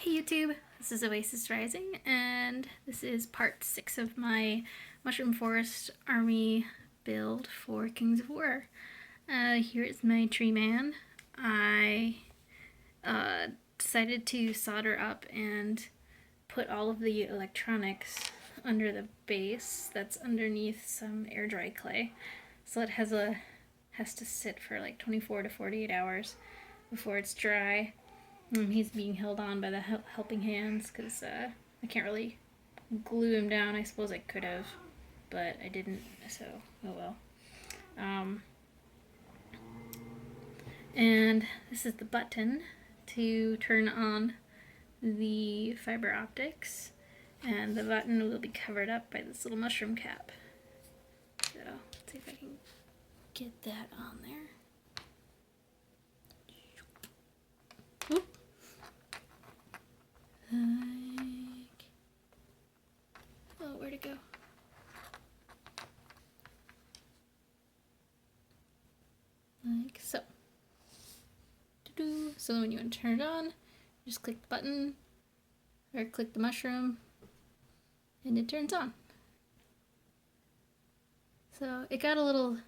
Hey YouTube, this is Oasis Rising, and this is part 6 of my Mushroom Forest army build for Kings of War. Here is my tree man. I decided to solder up and put all of the electronics under the base that's underneath some air dry clay. So it has to sit for like 24 to 48 hours before it's dry. He's being held on by the helping hands because I can't really glue him down. I suppose I could have, but I didn't, so oh well. And this is the button to turn on the fiber optics, and the button will be covered up by this little mushroom cap. So let's see if I can get that on there. Oop. Oh, where'd it go? Like so. So when you want to turn it on, just click the button, or click the mushroom, and it turns on. So it got a little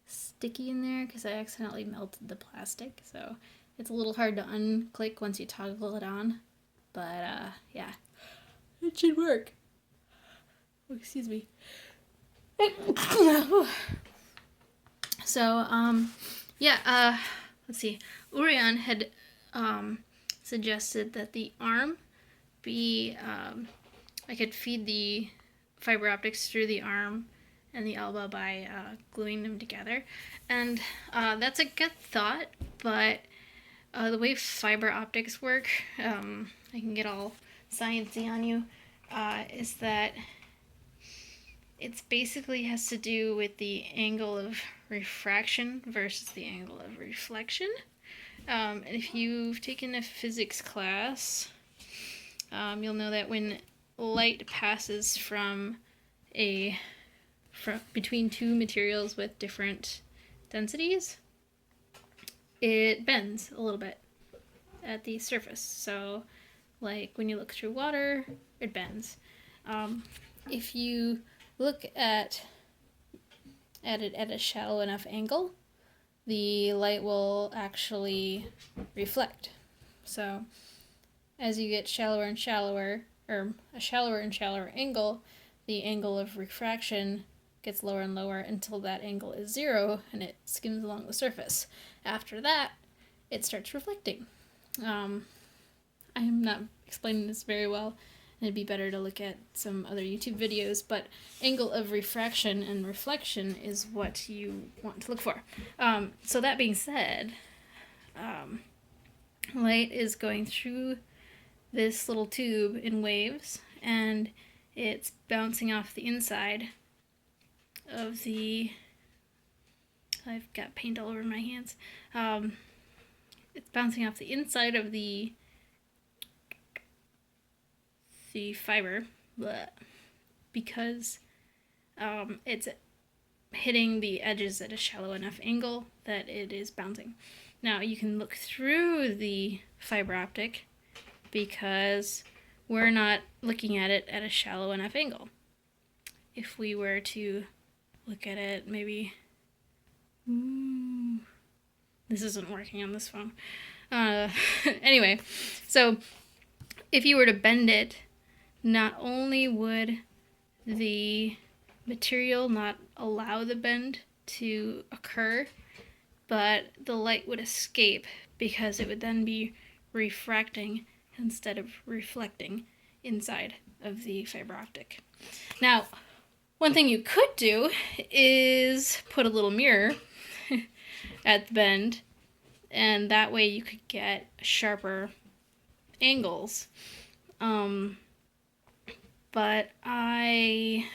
sticky in there because I accidentally melted the plastic, so it's a little hard to unclick once you toggle it on. But yeah, it should work. Oh, excuse me. So yeah, let's see. Urian had suggested that the arm be I could feed the fiber optics through the arm and the elbow by gluing them together, and that's a good thought, but the way fiber optics work, I can get all sciencey on you, is that it basically has to do with the angle of refraction versus the angle of reflection. And if you've taken a physics class, you'll know that when light passes from between two materials with different densities, it bends a little bit at the surface. So like when you look through water, it bends. If you look at it at a shallow enough angle, the light will actually reflect. So as you get shallower and shallower, or a shallower and shallower angle, the angle of refraction gets lower and lower until that angle is 0 and it skims along the surface. After that, it starts reflecting. I'm not explaining this very well, and it'd be better to look at some other YouTube videos, but angle of refraction and reflection is what you want to look for. So that being said, light is going through this little tube in waves, and it's bouncing off the inside of the... I've got paint all over my hands. It's bouncing off the inside of the fiber, because it's hitting the edges at a shallow enough angle that it is bouncing. Now you can look through the fiber optic because we're not looking at it at a shallow enough angle. If we were to look at it maybe... this isn't working on this phone. Anyway, so if you were to bend it, not only would the material not allow the bend to occur, but the light would escape because it would then be refracting instead of reflecting inside of the fiber optic. Now, one thing you could do is put a little mirror at the bend, and that way you could get sharper angles. But I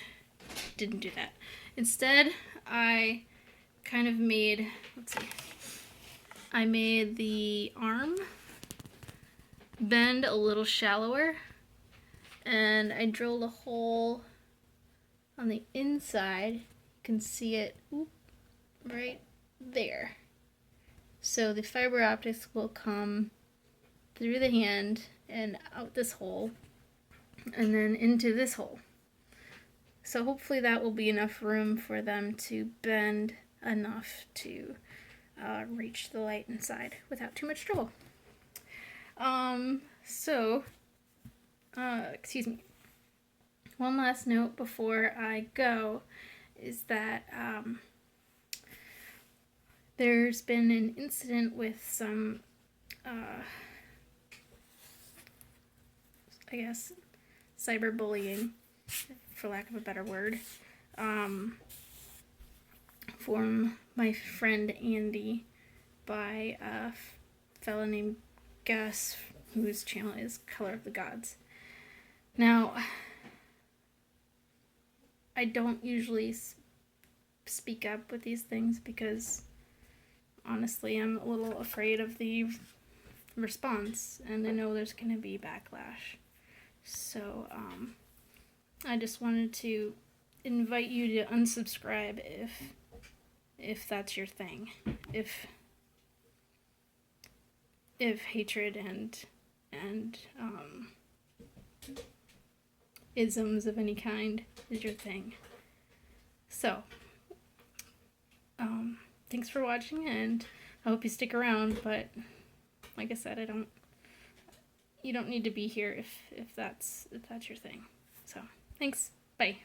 didn't do that. Instead, I kind of made, I made the arm bend a little shallower, and I drilled a hole on the inside. You can see it right there. So the fiber optics will come through the hand and out this hole, and then into this hole. So hopefully that will be enough room for them to bend enough to reach the light inside without too much trouble. Excuse me. One last note before I go is that there's been an incident with some, I guess, cyberbullying, for lack of a better word, from my friend Andy by a fellow named Gus, whose channel is Color of the Gods. Now, I don't usually speak up with these things because honestly I'm a little afraid of the response, and I know there's going to be backlash. So I just wanted to invite you to unsubscribe if that's your thing. If hatred and isms of any kind is your thing. So, thanks for watching, and I hope you stick around, but like I said, you don't need to be here if that's your thing. So, thanks. Bye.